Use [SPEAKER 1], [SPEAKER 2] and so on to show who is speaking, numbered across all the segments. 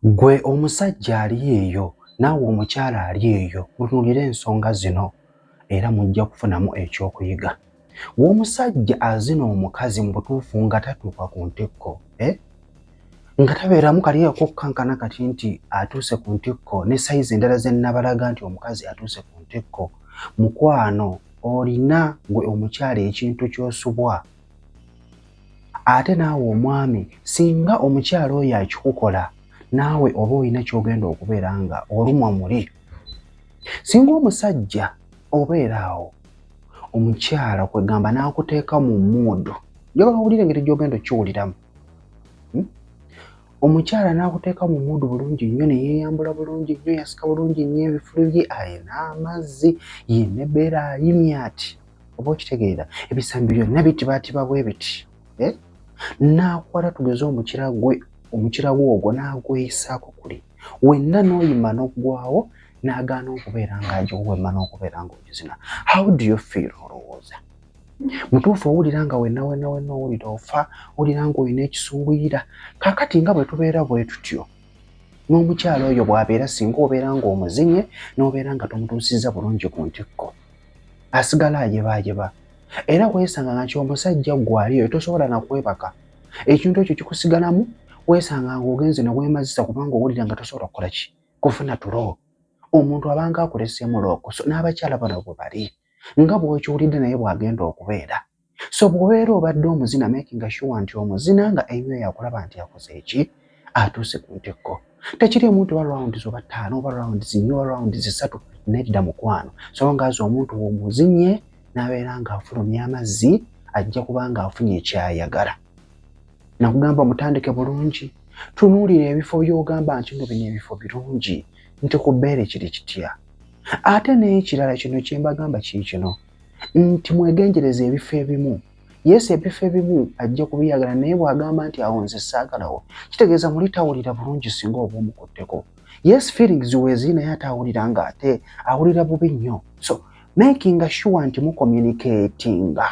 [SPEAKER 1] Gwe omusajja ali eyo naawe omukyala ali eyo mutunulire ensonga zino era mujja kufunamu ekyokuyiga. Gwe omusajja azina omukazi mu butuufu nga tatuuka ku ntikko, nga tabeeramu kali okukkankana kati nti atuuse ku ntikko ne sayizi endala ze nnabalaga nti omukazi atuuse ku ntikko. Mukwano olina gwe omukyala ekintu ky'osubwa. Ate naawe omwami singa omukyala oyo akikukola naawe oba olina ky'ogenda okubeera nga olumwa muli. Singa omusajja obeera awo omukyala kwegamba n'akuteeka mu mmuudu, njagala owulire engeri gy'ogenda okkiwuliramu. Omukyala n'akuteeka mu mmuudu bulungi nnyo ne yeeyambula bulungi nnyo, yasika bulungi nnyo ebifulu bye, ayina amazzi, yenna ebbeera ayimye ati. Oba okitegeera ebisambi byonna bitibaatiba bwe biti. N'akwata tugeze omukira gwe ogwo n'agweyisaako kuli. Wenna n'oyima n'oggwawo n'agaana okubeera ng'agiwa wemma n'okubeera ng'ogizina. How do you feel olowooza? Mutuufu owulira nga wenna owulira ofa, owulira ng'olina ekisunguyira. Kaakati nga bwe tubeera bwe tutyo n'omukyala oyo bw'abeera singa obeera ng'omuzinye n'obeera nga tomutuusizza bulungi ku ntikko, asigala ajebaajeba. Era weesanga nga ky'omusajja gw'aliyo tosobola na kwebaka. Ekintu ekyo kikusigalamu, weesanga ng'ogenze ne weemazisa kubanga owulira nga tosobola kukola ki? Kufuna tulo. Omuntu abanga akuleseemu looko. So n'abakyala bano bwe bali nga bw'okiwulidde naye bw'agenda okubeera. So bw'obeera obadde omuzina making sure nti omuzina nga ennyo yakulaba nti akoze eki? Atuuse ku ntikko. Tekiriimu nti oba rounds oba 5 oba rounds 4 oba rounds 3 nedda mukwano. So nga azi omuntu omuzinye n'abeera ng'afulumya amazzi ajja kuba ng'afunye ekyayagala. Nakugamba mutandike bulungi, tunuulira ebifo by'ogamba nti no bino ebifo birungi nti ku bbeere kiri kitya. Ate n'ekirala kino kye mbagamba kiikino nti mwegenjereze ebifo ebimu. Yes, ebifo ebimu ajja kubiyagala naye bw'agamba nti awo nze saagalawo, kitegeeza muli tawulira bulungi singa oba omukutteko. Yes, feelings weeziri naye ate awulira ng'ate awulira bubi nnyo. So making sure nti mucommunicatinga.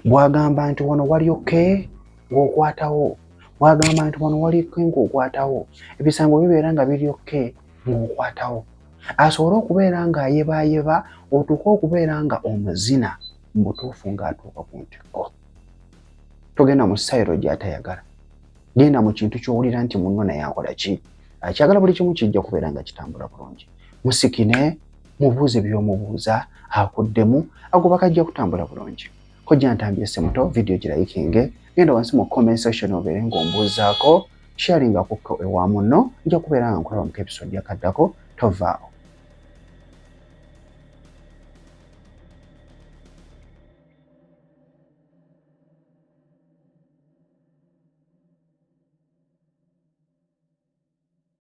[SPEAKER 1] Bw'agamba nti wano wali okay ng'okwatawo, bw'agamba nti wano wali okay ng'okwatawo, ebisango bibeera nga biri okay ng'okwatawo. Asobole okubeera ng'ayebaayeba otuuke okubeera nga omuzina mu butuufu ng'atuuka ku ntikko. Togenda mu sayiro gy'atayagala. Genda mu kintu ky'owulira nti munno naye akola ki? Akyagala buli kimu kijja kubeera nga kitambula bulungi. Musikine, mubuuze by'omubuuza, akuddemu, agoba kajja kutambula bulungi. Kojja ntambye Ssemuto, video girayikinge, genda wansi mu comment section obeere ng'ombuuzaako, sharinga kukko ewa munno, nja kubeera nga nkulaba mu episode yakaddako, tovaawo.